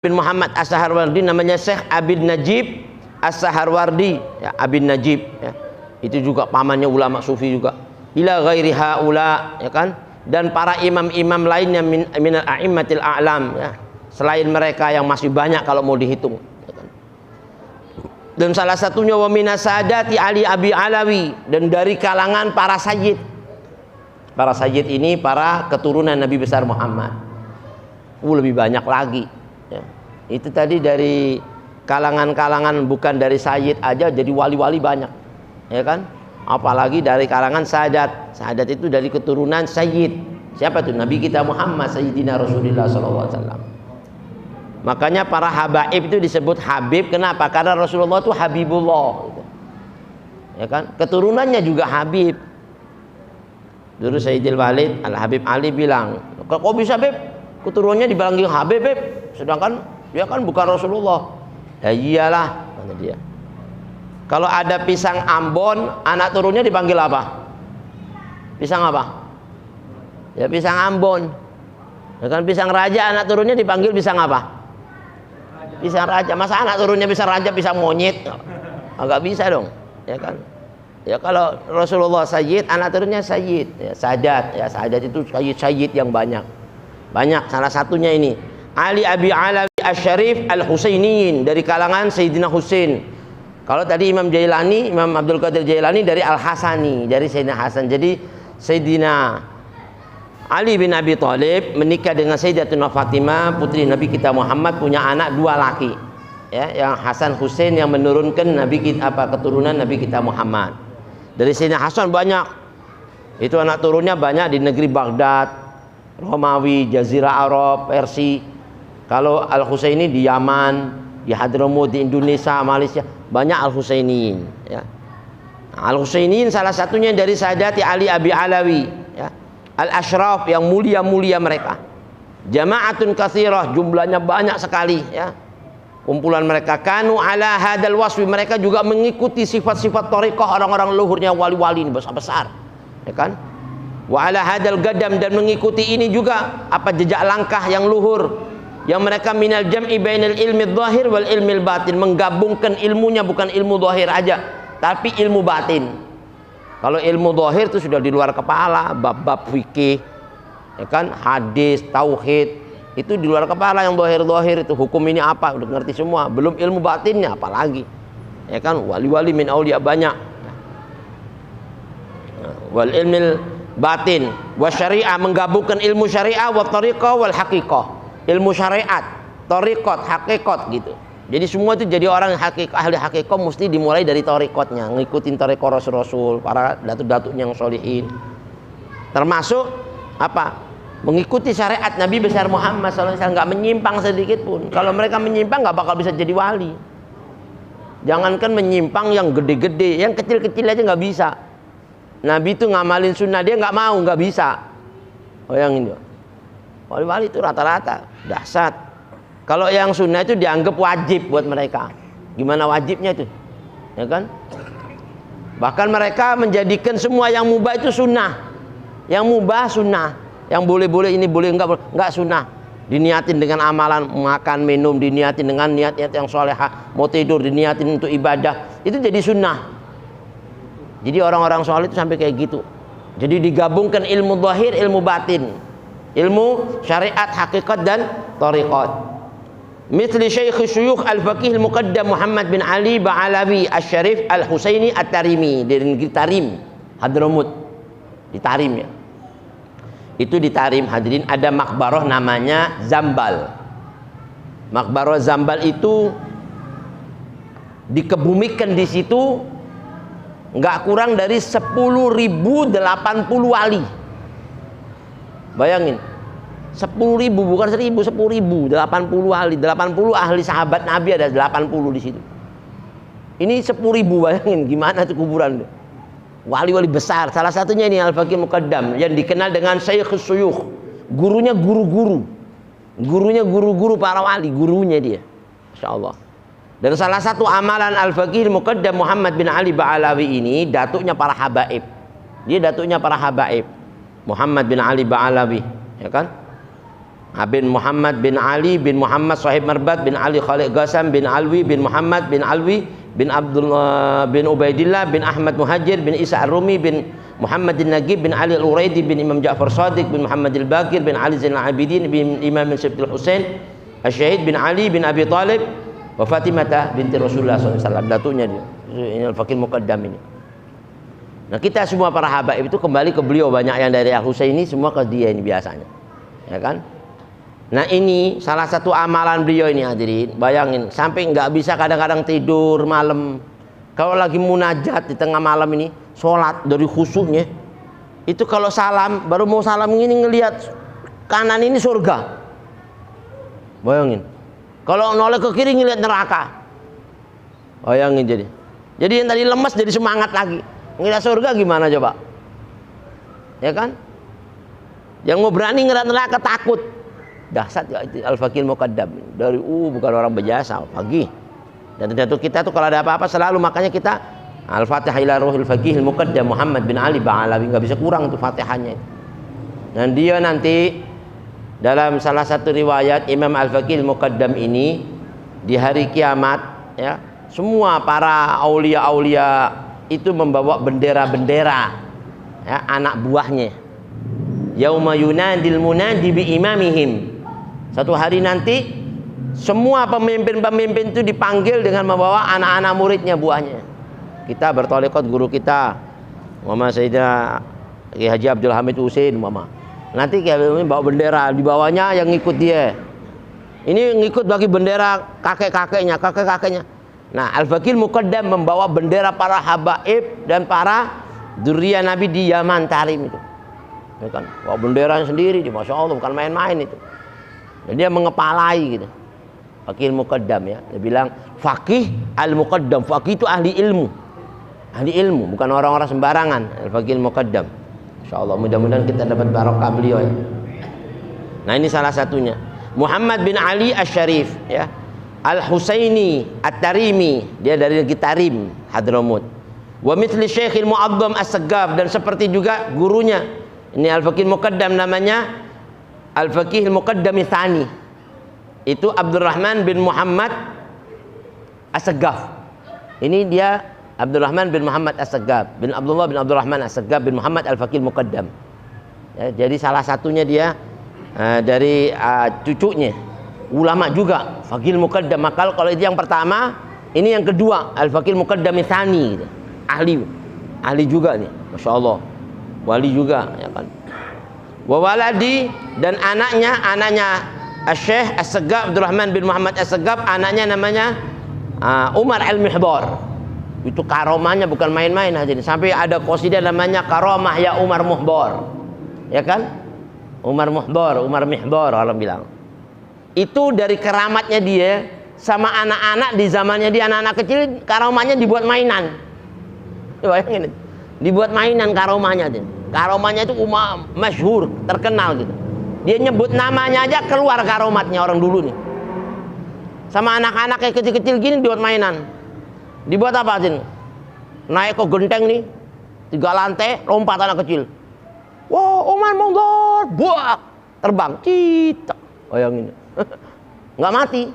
bin Muhammad As-Saharwardi, namanya Syekh Abid Najib As-Saharwardi, ya, Abid Najib, ya. Itu juga pamannya ulama sufi juga. Ila ghairi haula, ya kan? Dan para imam-imam lainnya minal a'immatil a'lam, ya. Selain mereka yang masih banyak kalau mau dihitung, ya kan? Dan salah satunya wa minas sadati Ali Abi Alawi, dan dari kalangan para sayyid. Para sayyid ini para keturunan Nabi besar Muhammad. Lebih banyak lagi. Ya. Itu tadi dari kalangan-kalangan, bukan dari sayyid aja, jadi wali-wali banyak, ya kan? Apalagi dari kalangan sadat. Sadat itu dari keturunan sayyid. Siapa tuh? Nabi kita Muhammad Sayyidina Rasulullah SAW. Makanya para habaib itu disebut habib. Kenapa? Karena Rasulullah itu habibullah, gitu. Ya kan? Keturunannya juga habib. Dulu Sayyidil Walid Al-Habib Ali bilang, kok bisa Beb? Keturunannya dipanggil Habib, Beb, sedangkan dia kan bukan Rasulullah. Ya iyalah, kata dia. Kalau ada pisang Ambon, anak turunnya dipanggil apa? Pisang apa? Ya pisang Ambon. Ya kan, pisang raja, anak turunnya dipanggil pisang apa? Pisang raja. Masa anak turunnya pisang raja, pisang monyet? Agak bisa dong, ya kan? Ya kalau Rasulullah sayyid, anak turunnya sayyid, ya, sadat. Ya, sadat itu sayyid yang banyak. Banyak, salah satunya ini Ali Abi Alawi Asy-Syarif Al-Husainiyin, dari kalangan Sayyidina Husain. Kalau tadi Imam Jailani, Imam Abdul Qadir Jailani dari Al-Hasani, dari Sayyidina Hasan. Jadi Sayyidina Ali bin Abi Thalib menikah dengan Sayyidatuna Fatimah, putri Nabi kita Muhammad, punya anak dua laki. Ya, yang Hasan Husain yang menurunkan Nabi kita, keturunan Nabi kita Muhammad. Dari Sayyidina Hasan banyak. Itu anak turunnya banyak di negeri Baghdad, Romawi, Jazirah Arab, Persia. Kalau Al-Husaini di Yaman, di Hadramut, di Indonesia, Malaysia, banyak Al-Husainiin, ya. Nah, Al-Husainiin salah satunya dari Sadati Ali Abi Alawi, ya. Al-Ashraf, yang mulia-mulia mereka. Jama'atun katsirah, jumlahnya banyak sekali, ya. Kumpulan mereka, kanu ala hadal waswi, mereka juga mengikuti sifat-sifat thariqah orang-orang luhurnya wali-wali ini besar-besar, ya kan? Wa ala hadal gadam, dan mengikuti ini juga apa, jejak langkah yang luhur, yang mereka minal jam'i bainal ilmi dhahir wal ilmi batin, menggabungkan ilmunya bukan ilmu dhahir aja, tapi ilmu batin. Kalau ilmu dhahir itu sudah di luar kepala, bab-bab fikih, ya kan, hadis, tauhid, itu di luar kepala. Yang dhahir-dhahir itu hukum ini apa, udah ngerti semua, belum ilmu batinnya apalagi, ya kan? Wali-wali min auliya banyak. Wal ilmil batin wa syariah, menggabungkan ilmu syariah wa tariqah wal haqiqah, ilmu syariat, tariqat, hakikat gitu. Jadi semua itu jadi orang ahli hakikat mesti dimulai dari tariqatnya, ngikutin tariqat rasul-rasul, para datuk-datuknya yang solihin. Termasuk apa? Mengikuti syariat Nabi besar Muhammad SAW, nggak menyimpang sedikit pun. Kalau mereka menyimpang nggak bakal bisa jadi wali. Jangankan menyimpang yang gede-gede, yang kecil-kecil aja nggak bisa. Nabi itu ngamalin sunnah, dia nggak mau, nggak bisa. Bayangin ya. Wali-wali itu rata-rata dahsyat. Kalau yang sunnah itu dianggap wajib buat mereka. Gimana wajibnya itu? Ya kan? Bahkan mereka menjadikan semua yang mubah itu sunnah. Yang mubah sunnah. Yang boleh-boleh ini boleh, enggak sunnah. Diniatin dengan amalan makan minum, diniatin dengan niat-niat yang solehah, mau tidur diniatin untuk ibadah, itu jadi sunnah. Jadi orang-orang soleh itu sampai kayak gitu. Jadi digabungkan ilmu zahir, ilmu batin, ilmu syariat, hakikat dan tariqat. Mithli Syekh Syuyukh Al-Faqih Al-Muqaddam Muhammad bin Ali Ba'alawi Asy-Syarif Al-Husaini At-Tarimi, dari negeri Tarim, Hadramut, di Tarim ya. Itu di Tarim, hadirin, ada makbarah namanya Zambal. Makbarah Zambal itu dikebumikan di situ nggak kurang dari 10.080 wali. Bayangin, 10.000 bukan 1.000, 10.000, 80 wali, 80 ahli sahabat Nabi, ada 80 di situ. Ini 10.000, bayangin gimana tuh kuburan tuh. Wali-wali besar, salah satunya ini Al-Faqih Muqaddam yang dikenal dengan Syekh Syuyukh. Gurunya guru-guru, gurunya guru-guru para wali, gurunya dia, Masya Allah. Dan salah satu amalan Al-Faqih Muqaddam Muhammad bin Ali Ba'alawi ini datuknya para habaib. Dia datuknya para habaib, Muhammad bin Ali Ba'alawi, ya kan? bin Muhammad bin Ali bin Muhammad Sahib Marbat bin Ali Khalid Ghassan bin Alwi bin Muhammad bin Alwi bin Abdullah bin Ubaidillah bin Ahmad Muhajir bin Isa Ar-Rumi bin Muhammad Nagib bin Ali Al-Uraidi bin Imam Ja'far Shadiq bin Muhammad Al-Baqir bin Ali Zainal Abidin bin Imam Sibtul Husain Al-Syahid bin Ali bin Abi Talib wa Fatimah binti Rasulullah SAW. Datunya dia. Ini Al-Faqih Muqaddam ini. Nah, kita semua para habaib itu kembali ke beliau, banyak yang dari Al-Husain ini semua ke dia ini biasanya. Ya kan? Nah, ini salah satu amalan beliau ini hadirin. Bayangin, sampai nggak bisa kadang-kadang tidur malam. Kalau lagi munajat di tengah malam ini, sholat dari khusyuknya, itu kalau salam, baru mau salam ini ngelihat kanan ini surga. Bayangin. Kalau noleh ke kiri ngelihat neraka. Bayangin jadi. Jadi yang tadi lemas jadi semangat lagi. Ngelihat surga gimana coba? Ya kan? Yang mau berani ngelihat neraka takut. Dahsyat ya itu Al-Faqih Muqaddam. Dari bukan orang berjasa, pagi. Dan tentu kita tuh kalau ada apa-apa selalu makanya kita Al-Fatihah ila Ruhil Faqih Muqaddam Muhammad bin Ali Ba'alawi, nggak bisa kurang tuh Fatihahnya. Dan dia nanti dalam salah satu riwayat Imam Al-Faqih Muqaddam ini di hari kiamat ya, semua para aulia-aulia itu membawa bendera-bendera ya, anak buahnya. Yauma yunadil munadi bi imamihim. Satu hari nanti semua pemimpin-pemimpin itu dipanggil dengan membawa anak-anak muridnya, buahnya. Kita bertolekot guru kita Muhammad Sayyidina Ki Haji Abdul Hamid Husain mama. Nanti kayak bawa bendera, di bawahnya yang ngikut dia. Ini ngikut bagi bendera kakek-kakeknya. Nah, Al-Faqih Muqaddam membawa bendera para habaib dan para dzurriyyah Nabi di Yaman Tarim itu. Ya kan? Bawa benderanya sendiri, Masya Allah, bukan main-main itu. Dan dia mengepalai gitu. Faqih Muqaddam ya. Dia bilang Faqih Al-Muqaddam. Faqih itu ahli ilmu. Ahli ilmu, bukan orang-orang sembarangan. Al-Faqih Muqaddam. Insyaallah mudah-mudahan kita dapat barokah beliau ya. Nah, ini salah satunya. Muhammad bin Ali Asy-Syarif ya. Al-Husaini At-Tarimi, dia dari negeri Tarim, Hadramut. Wa mithli Syekhil Mu'azzam As-Saggaf, dan seperti juga gurunya. Ini Al-Faqih Muqaddam namanya Al-Faqih Muqaddam Tsani. Itu Abdurrahman bin Muhammad As-Saggaf. Ini dia Abdurrahman bin Muhammad As-Saggaf, bin Abdullah bin Abdurrahman As-Saggaf bin Muhammad Al-Faqih Muqaddam. Ya, jadi salah satunya dia dari cucunya ulama juga Faqih Muqaddam. Maka kalau itu yang pertama, ini yang kedua Al-Faqih Muqaddam Tsani gitu. Ahli juga nih, Masya Allah, wali juga ya kan. Wa waladi, dan anaknya Syekh As-Saggaf Abdurrahman bin Muhammad As-Saggaf, anaknya namanya Umar Al-Mihdar. Itu karomahnya bukan main-main hadirin. Sampai ada qasidah namanya Karomah ya Umar Muhdar. Ya kan? Umar Mihdar orang bilang. Itu dari keramatnya dia sama anak-anak di zamannya dia, anak-anak kecil karomahnya dibuat mainan. Bayangin, dibuat mainan karomahnya. Karomahnya itu masyhur, terkenal gitu. Dia nyebut namanya aja keluar karomatnya orang dulu nih. Sama anak-anak kayak kecil-kecil gini dibuat mainan. Dibuat apa sih? Naik ke genteng nih, 3 lantai, lompat anak kecil. Wah, Umar Muhdar, buak, terbang, citak. Bayangin, nggak mati.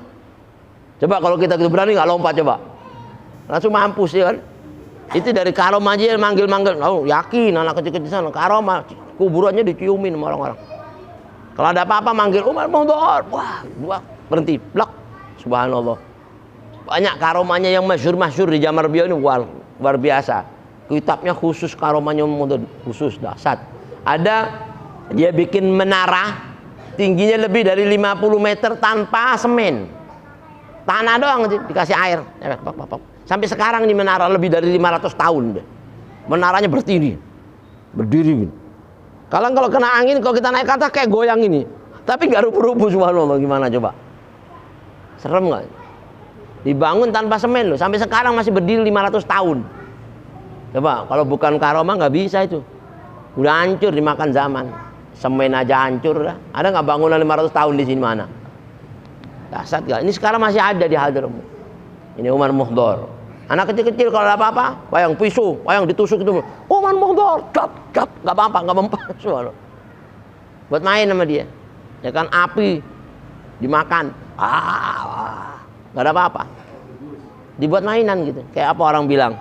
Coba kalau kita berani nggak lompat coba, langsung mampus ya kan? Itu dari karomah aja manggil-manggil. Oh, yakin anak kecil-kecil sana karomah, kuburannya diciumin sama orang-orang. Kalau ada apa-apa manggil Umar Muhdar, wah, berhenti, blok. Subhanallah. Banyak karomahnya yang masyhur di zaman beliau ini luar biasa. Kitabnya khusus karomahnya khusus dahsyat. Ada dia bikin menara tingginya lebih dari 50 meter tanpa semen. Tanah doang dikasih air. Sampai sekarang ini menara lebih dari 500 tahun. Menaranya berdiri. Kalau kena angin, kalau kita naik ke atas kayak goyang ini. Tapi nggak rubuh-rubuh, subhanallah, gimana coba? Serem nggak? Dibangun tanpa semen loh. Sampai sekarang masih berdiri 500 tahun. Coba kalau bukan karomah nggak bisa itu. Udah hancur dimakan zaman. Semen aja hancur dah. Ada nggak bangunan 500 tahun di sini mana? Dahsyat gak? Ini sekarang masih ada di Hadramut. Ini Umar Muhdar. Anak kecil-kecil kalau ada apa-apa, wayang pisau, wayang ditusuk itu, Umar Muhdar, cap, nggak apa-apa, nggak mempan. Buat main sama dia. ya kan, api dimakan, nggak ada apa-apa, dibuat mainan gitu, kayak apa orang bilang.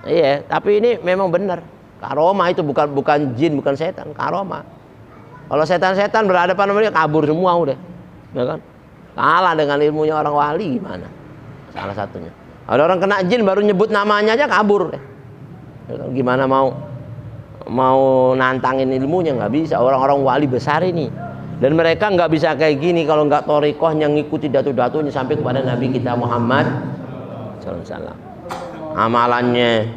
Iya, tapi ini memang benar. Karomah itu bukan jin, bukan setan, karomah. Kalau setan-setan berhadapan sama dia kabur semua udah, ya kan? Kalah dengan ilmunya orang wali gimana? Salah satunya. Ada orang kena jin baru nyebut namanya aja kabur deh. Ya kan? Gimana mau nantangin ilmunya, nggak bisa. Orang-orang wali besar ini, dan mereka nggak bisa kayak gini kalau nggak thariqahnya ngikuti datu-datunya sampai kepada Nabi kita Muhammad SAW. Amalannya,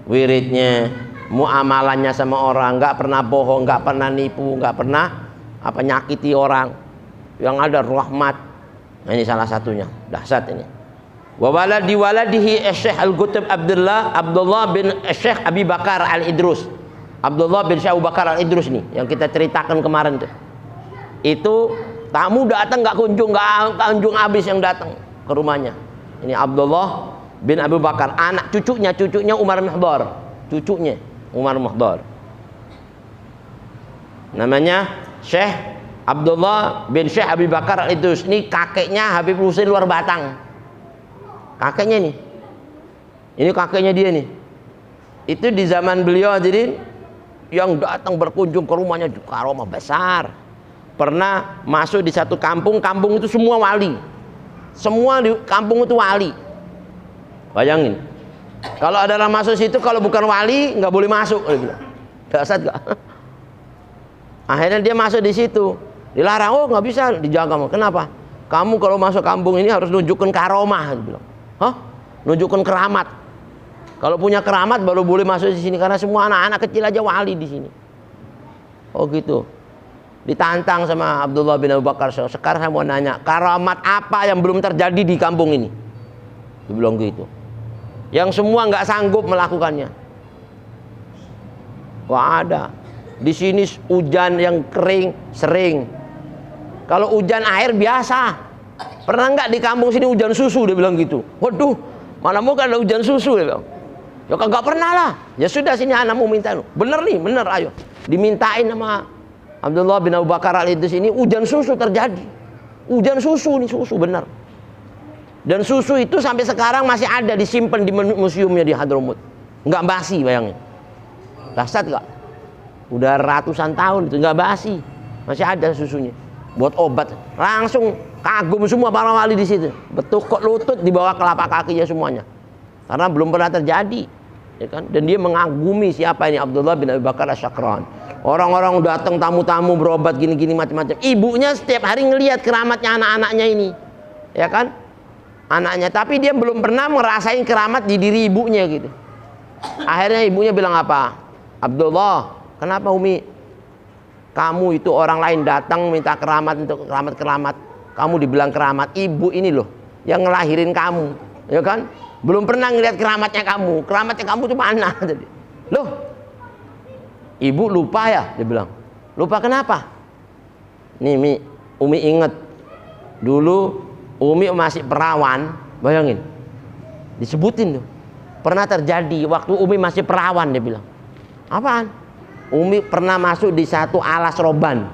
wiridnya, muamalannya sama orang, nggak pernah bohong, nggak pernah nipu, nggak pernah nyakiti orang, yang ada rahmat. Nah, ini salah satunya, dahsyat ini. Wa waladihi Syekh Al-Qutb Abdullah bin Syekh Abi Bakar Al-Idrus. Abdullah bin Syekh Abu Bakar Al-Idrus nih yang kita ceritakan kemarin tuh. Itu tamu datang nggak kunjung habis yang datang ke rumahnya. Ini Abdullah bin Abu Bakar, anak cucunya Umar Muhdar, cucunya Umar Muhdar. Namanya Syekh Abdullah bin Syekh Abi Bakar itu. Ini kakeknya Habib Husain Luar Batang. Kakeknya nih. Ini kakeknya dia nih. Itu di zaman beliau jadi yang datang berkunjung ke rumahnya karomah besar. Pernah masuk di satu kampung itu semua wali. Semua di kampung itu wali. Bayangin. Kalau ada orang masuk situ, kalau bukan wali nggak boleh masuk. Dahsyat gak? Akhirnya dia masuk di situ, dilarang. Oh nggak bisa, dijaga. Kenapa? Kamu kalau masuk kampung ini harus nunjukkan karomah. Dia bilang. Hah? Nunjukkan keramat. Kalau punya keramat baru boleh masuk di sini, karena semua anak-anak kecil aja wali di sini. Oh gitu. Ditantang sama Abdullah bin Abu Bakar. Sekarang saya mau nanya, keramat apa yang belum terjadi di kampung ini? Dia bilang gitu. Yang semua nggak sanggup melakukannya. Wah ada. Di sini hujan yang kering sering. Kalau hujan air biasa. Pernah nggak di kampung sini hujan susu? Dia bilang gitu. Waduh, mana mau kan ada hujan susu? Dia bilang. Ya kagak pernah lah. Ya sudah, sini anak mau minta. Bener nih, bener, ayo. Dimintain sama Abdullah bin Abu Bakar Al-Idrus ini hujan susu terjadi. Hujan susu nih, susu bener. Dan susu itu sampai sekarang masih ada disimpan di museumnya di Hadramut. Nggak basi, bayangin. Dahsyat nggak? Udah ratusan tahun itu nggak basi, masih ada susunya. Buat obat. Langsung kagum semua para wali di situ. Betukuk lutut di bawah kelapa kakinya semuanya. Karena belum pernah terjadi, ya kan? Dan dia mengagumi siapa ini Abdullah bin Abi Bakar Asy-Syakran. Orang-orang datang tamu-tamu berobat gini-gini macam-macam. Ibunya setiap hari ngelihat keramatnya anak-anaknya ini, ya kan? Anaknya, tapi dia belum pernah ngerasain keramat di diri ibunya gitu. Akhirnya ibunya bilang apa? Abdullah, kenapa Umi? Kamu itu orang lain datang minta keramat untuk keramat. Kamu dibilang keramat. Ibu ini loh yang ngelahirin kamu, ya kan? Belum pernah ngelihat keramatnya kamu. Keramatnya kamu itu mana? Jadi, loh, ibu lupa ya? Dia bilang. Lupa kenapa? Nih Umi inget dulu Umi masih perawan, bayangin. Disebutin tuh. Pernah terjadi waktu Umi masih perawan, dia bilang. Apaan? Umi pernah masuk di satu alas roban.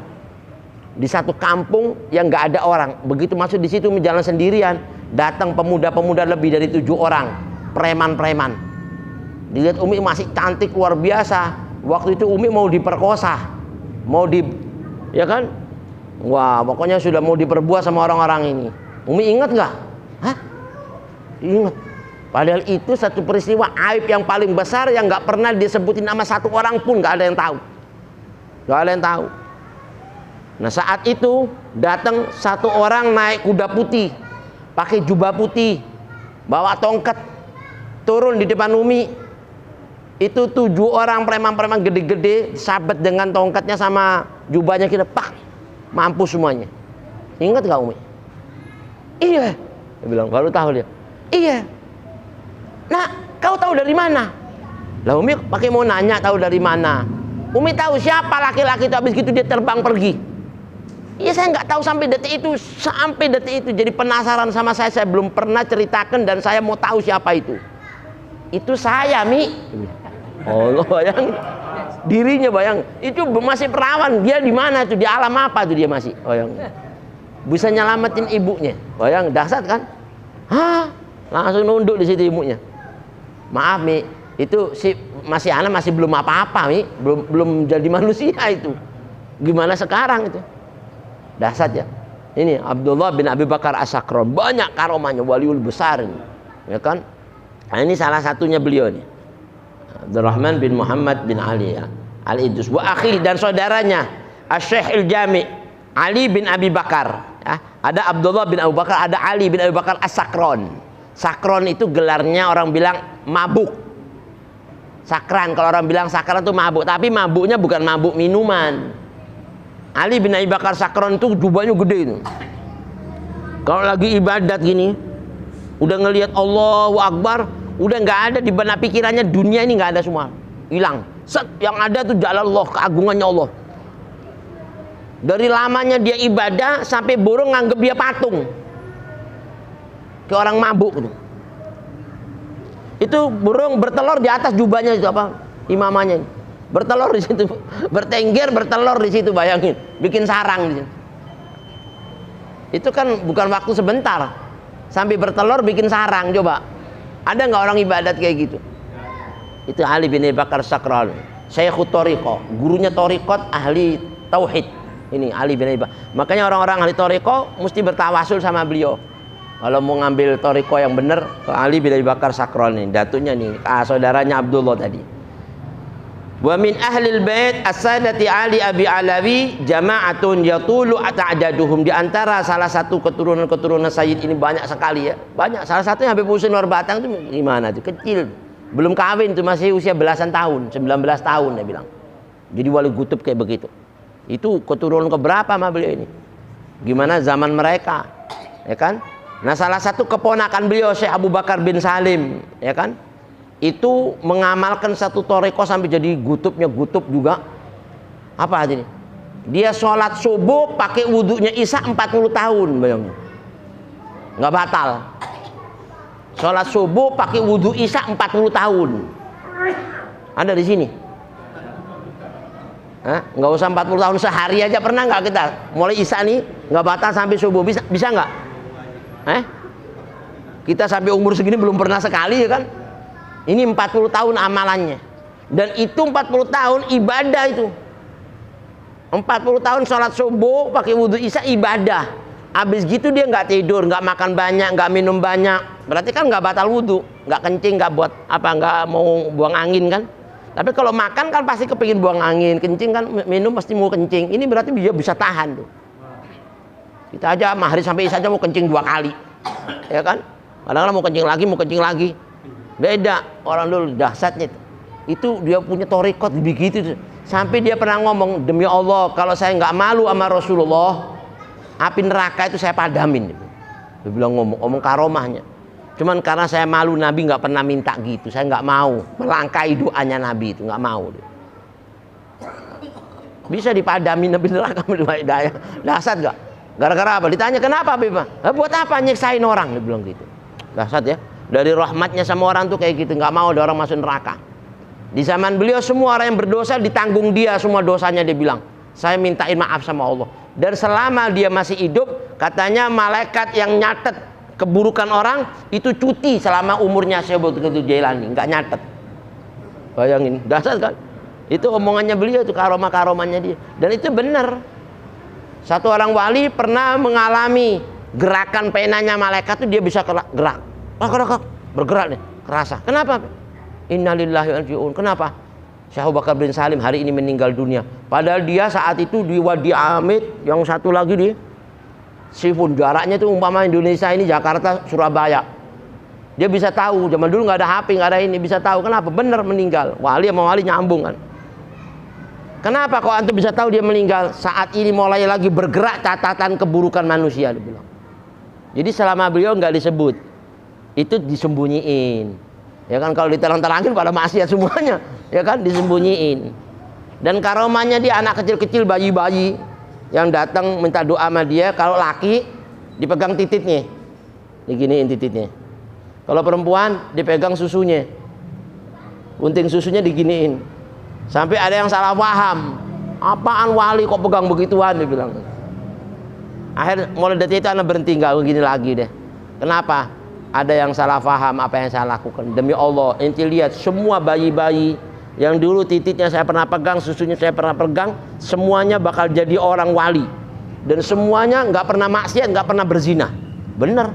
Di satu kampung yang nggak ada orang. Begitu masuk di situ Umi jalan sendirian, datang pemuda-pemuda lebih dari 7 orang, preman-preman. Dilihat Umi masih cantik luar biasa. Waktu itu Umi mau diperkosa. Ya kan? Wah, pokoknya sudah mau diperbuat sama orang-orang ini. Umi ingat nggak? Hah? Ingat. Padahal itu satu peristiwa aib yang paling besar yang nggak pernah disebutin nama satu orang pun, nggak ada yang tahu. Nggak ada yang tahu. Nah saat itu datang satu orang naik kuda putih, pakai jubah putih, bawa tongkat, turun di depan Umi. Itu 7 orang preman-preman gede-gede, sabet dengan tongkatnya sama jubahnya, kita pak, mampus semuanya. Ingat nggak Umi? Iya, dia bilang, baru tahu dia. Iya. Nah, kau tahu dari mana? Lah Umi pakai mau nanya tahu dari mana? Umi tahu siapa laki-laki itu, habis gitu dia terbang pergi. Iya, saya nggak tahu sampai detik itu. Jadi penasaran sama saya belum pernah ceritakan dan saya mau tahu siapa itu. Itu saya, Mi. Allah, bayangin. dirinya, bayang itu masih perawan, dia di mana tuh, di alam apa tuh dia masih, bayang bisa nyelamatin ibunya, bayang dahsyat kan. Hah, langsung nunduk di situ ibunya. Maaf Mi, itu si masih anak masih belum apa-apa Mi, belum jadi manusia itu. Gimana sekarang itu? Dahsyat ya. Ini Abdullah bin Abi Bakar As-Sakron, banyak karomahnya, waliul besar ini, ya kan? Nah, ini salah satunya beliau nih, Abdurrahman bin Muhammad bin Ali ya, Al-Idrus. Wa akhi, dan saudaranya Asy-Syekhul Jami' Ali bin Abi Bakar ya. Ada Abdullah bin Abu Bakar, ada Ali bin Abi Bakar As-Sakron. Sakron itu gelarnya orang bilang mabuk. Sakran, kalau orang bilang sakran itu mabuk, tapi mabuknya bukan mabuk minuman. Ali bin Abi Bakar Sakron itu jubahnya gede itu. Kalau lagi ibadat gini, udah ngelihat Allahu Akbar, udah nggak ada di benak pikirannya dunia ini, nggak ada semua, hilang. Set, yang ada tuh Jalallah, keagungannya Allah. Dari lamanya dia ibadah sampai burung nganggep dia patung, kayak orang mabuk gitu. Itu burung bertelur di atas jubahnya itu apa? Imamannya bertelur di situ, bertengger bertelur di situ, bayangin, bikin sarang di situ. Itu kan bukan waktu sebentar, sampai bertelur bikin sarang. Coba, ada nggak orang ibadat kayak gitu? Itu Ali bin Abi Bakar Sakron, Syekhut Thariqah, gurunya thariqat ahli tauhid. Ini Ali bin Abi Bakar. Makanya orang-orang ahli thariqah mesti bertawasul sama beliau. Kalau mau ngambil thariqah yang benar, ke Ali bin Abi Bakar Sakron ini, datunya nih, saudaranya Abdullah tadi. Wa min ahlil bait as-sadati Ali Abi Alawi jama'atun yatulu ta'daduhum. Di antara salah satu keturunan Sayyid ini banyak sekali ya. Banyak. Salah satunya Habib Husain Nur Batang itu gimana tuh? Kecil. Belum kawin tuh, masih usia belasan tahun, 19 tahun dia bilang. Jadi wali kutub kayak begitu. Itu keturunan keberapa mah beliau ini? Gimana zaman mereka? Ya kan? Nah, salah satu keponakan beliau Syekh Abu Bakar bin Salim, ya kan? Itu mengamalkan satu thariqah sampai jadi gutubnya gutub juga. Apa ini? Dia sholat subuh pakai wudhunya Isya 40 tahun, bayangin. Nggak batal. Sholat subuh pakai wudhu Isya 40 tahun. Ada di sini? Hah? Nggak usah 40 tahun, sehari aja pernah nggak kita? Mulai Isya nih nggak batal sampai subuh, bisa nggak? Kita sampai umur segini belum pernah sekali, ya kan? Ini 40 tahun amalannya. Dan itu 40 tahun ibadah itu. 40 tahun sholat subuh pakai wudhu Isya ibadah. Habis gitu dia nggak tidur, nggak makan banyak, nggak minum banyak. Berarti kan nggak batal wudhu, nggak kencing, nggak buat apa, nggak mau buang angin kan. Tapi kalau makan kan pasti kepingin buang angin, kencing kan, minum pasti mau kencing. Ini berarti dia bisa tahan tuh. Kita aja maghrib sampai Isya aja mau kencing 2 kali, ya kan? Kadang-kadang mau kencing lagi. Beda orang dulu, dahsyatnya itu dia punya thariqat begitu. Sampai dia pernah ngomong, demi Allah kalau saya nggak malu sama Rasulullah, api neraka itu saya padamin. Dia bilang ngomong karomahnya. Cuman karena saya malu, Nabi nggak pernah minta gitu, saya nggak mau melangkahi doanya Nabi itu, nggak mau. Bisa dipadamin api neraka dengan hidayah. Dahsyat nggak? Gara-gara apa? Ditanya kenapa Bima? Buat apa nyiksain orang? Dia bilang gitu. Dahsyat ya. Dari rahmatnya sama orang tuh kayak gitu, nggak mau ada orang masuk neraka. Di zaman beliau semua orang yang berdosa ditanggung dia semua dosanya, dia bilang saya mintain maaf sama Allah. Dan selama dia masih hidup, katanya malaikat yang nyatet keburukan orang itu cuti selama umurnya Syekh Abdul Qadir Jailani, nggak nyatet. Bayangin, dahsyat kan? Itu omongannya beliau, itu karomah-karomahnya dia. Dan itu benar. Satu orang wali pernah mengalami gerakan penanya malaikat itu, dia bisa gerak. Bergerak nih, kerasa. Kenapa? Innalillahi wa inna ilaihi raji'un. Kenapa? Syekh Abu Bakar bin Salim hari ini meninggal dunia. Padahal dia saat itu di Wadi Amit, yang satu lagi di Sifun. Jaraknya itu umpama Indonesia ini Jakarta, Surabaya. Dia bisa tahu, zaman dulu nggak ada HP, nggak ada ini, bisa tahu. Kenapa? Bener meninggal. Wali sama wali nyambung kan. Kenapa kok antum bisa tahu dia meninggal? Saat ini mulai lagi bergerak catatan keburukan manusia, dia bilang. Jadi selama beliau nggak disebut, itu disembunyiin, ya kan? Kalau diterang-terangin pada maksiat semuanya, ya kan, disembunyiin. Dan karomahnya dia anak kecil-kecil, bayi-bayi yang datang minta doa sama dia. Kalau laki dipegang titiknya, diginiin titiknya. Kalau perempuan dipegang susunya, gunting susunya diginiin. Sampai ada yang salah paham. Apaan wali kok pegang begituan, dia bilang. Akhir mulai dari itu anak berhenti, nggak begini lagi deh. Kenapa? Ada yang salah paham apa yang saya lakukan. Demi Allah, ente lihat semua bayi-bayi yang dulu titiknya saya pernah pegang, susunya saya pernah pegang, semuanya bakal jadi orang wali. Dan semuanya nggak pernah maksiat, nggak pernah berzina. Bener.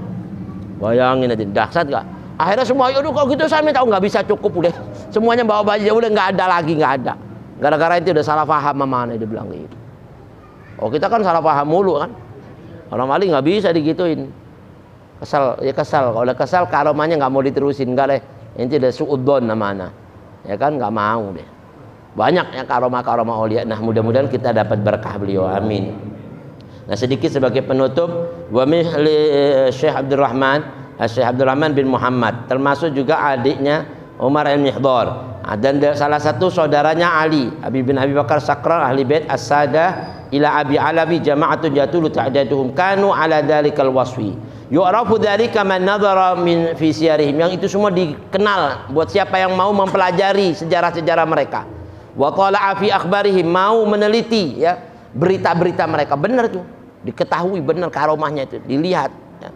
Bayangin aja, dahsyat nggak? Akhirnya semua, yaudah kalau gitu saya minta, nggak bisa, cukup udah. Semuanya bawa bayi, udah nggak ada lagi, nggak ada. Gara-gara itu udah salah paham sama aneh, dia bilang gitu. Oh kita kan salah paham mulu kan. Orang wali nggak bisa digituin. Kesal, ya kesal. Kalau udah kesal, karomanya nggak mau diterusin, nggak deh. Inti udah suudzon namanya, ya kan, nggak mau deh. Banyak ya karomah aulia. Nah mudah-mudahan kita dapat berkah beliau, amin. Nah sedikit sebagai penutup, wa min Syekh Abdurrahman bin Muhammad, termasuk juga adiknya Umar al-Mihdar. Dan salah satu saudaranya Ali bin Abi Bakar Sakran ahli bait as-sadah ila Abi Alawi jama'atun jatulu ta'daduhum kanu ala dalikal waswi yu'rafu dzalika man nadhara min fi siyarihim. Yang itu semua dikenal buat siapa yang mau mempelajari sejarah-sejarah mereka. Wa tala'a fi akhbarihim, mau meneliti ya berita-berita mereka. Benar tuh, diketahui benar karomahnya itu, dilihat ya.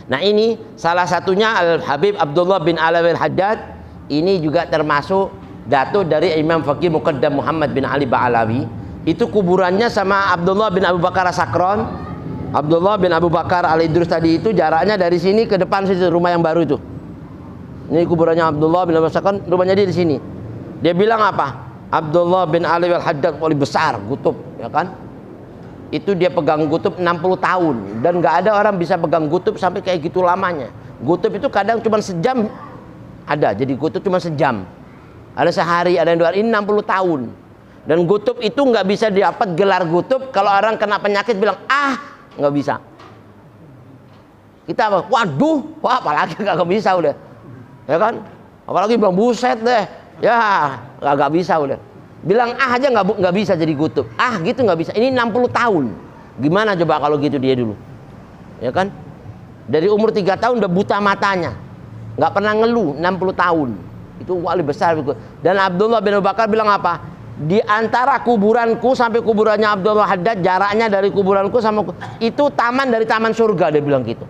Nah ini salah satunya Al-Habib Abdullah bin Alawi al-Haddad. Ini juga termasuk datuk dari Imam Faqih Muqaddam Muhammad bin Ali Ba'alawi. Itu kuburannya sama Abdullah bin Abu Bakar Sakron. Abdullah bin Abu Bakar Al-Idrus tadi itu jaraknya dari sini ke depan situ, rumah yang baru itu. Ini kuburannya Abdullah bin Abu Bakar Sakron, rumahnya dia di sini. Dia bilang apa? Abdullah bin Ali al-Haddad wali besar, kutub, ya kan? Itu dia pegang kutub 60 tahun dan nggak ada orang bisa pegang kutub sampai kayak gitu lamanya. Kutub itu kadang cuma sejam. Ada, jadi kutub cuma sejam. Ada sehari, ada yang 2 hari, ini 60 tahun. Dan kutub itu nggak bisa dapat gelar kutub kalau orang kena penyakit bilang, nggak bisa. Kita apa? Waduh, wah apalagi nggak bisa udah. Ya kan? Apalagi bilang buset deh. Ya, nggak bisa udah. Bilang aja nggak bisa jadi kutub. Gitu nggak bisa. Ini 60 tahun. Gimana coba kalau gitu dia dulu? Ya kan? Dari umur 3 tahun udah buta matanya. Nggak pernah ngeluh, 60 tahun. Itu wali besar. Dan Abdullah bin Abu Bakar bilang apa? Di antara kuburanku sampai kuburannya Abdullah Haddad, jaraknya dari kuburanku sama itu taman dari taman surga, dia bilang gitu.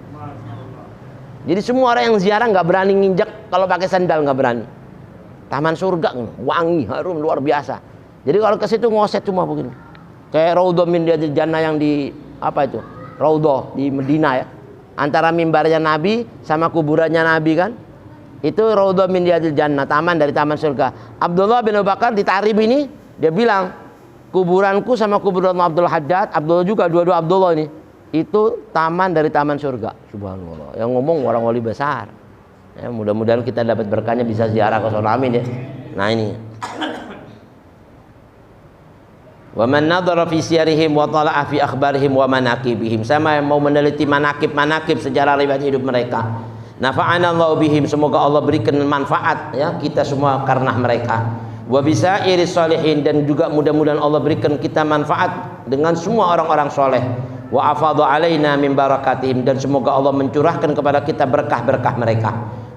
Jadi semua orang yang ziarah nggak berani nginjak, kalau pakai sandal nggak berani. Taman surga, wangi, harum, luar biasa. Jadi kalau ke situ ngoset cuma begini. Kayak Raudhah min Riyadil Jannah yang di apa itu? Raudhah di Medina ya. Antara mimbarnya Nabi sama kuburannya Nabi kan, itu Raudhah min Riyadil Jannah, taman dari taman surga. Abdullah bin Abu Bakar di Tarib ini dia bilang, kuburanku sama kuburan Abdullah Haddad, Abdullah juga, dua-dua Abdullah ini, itu taman dari taman surga. Subhanallah. Yang ngomong orang wali besar. Ya, mudah-mudahan kita dapat berkahnya, bisa ziarah ke sana, amin ya. Nah ini. Wa man nadhara fi siyarihim wa tala'a fi akhbarihim wa manaqibihim. Sama yang mau meneliti manaqib sejarah riwayat hidup mereka. Nafa'ana Allah bihim, semoga Allah berikan manfaat ya kita semua karena mereka. Wa bisairi sholihin, dan juga mudah-mudahan Allah berikan kita manfaat dengan semua orang-orang soleh. Wa afadha alaina min barakatihim, dan semoga Allah mencurahkan kepada kita berkah-berkah mereka.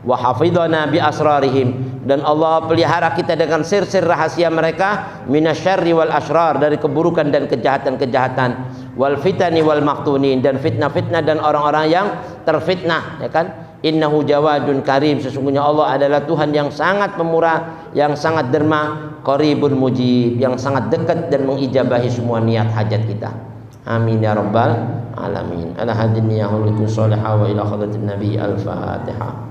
Wa hafidhana bi asrarihim, dan Allah pelihara kita dengan sir-sir rahasia mereka, minasyarri wal asrar, dari keburukan dan kejahatan-kejahatan, wal fitani wal maftunin, dan fitnah-fitnah dan orang-orang yang terfitnah, ya kan? Innahu jawadun karim, sesungguhnya Allah adalah Tuhan yang sangat pemurah, yang sangat derma, qaribun mujib, yang sangat dekat dan mengijabahi semua niat hajat kita. Amin ya rabbal alamin. Ala hadin niyahul salihah wa ila hadratin nabi al-fatihah.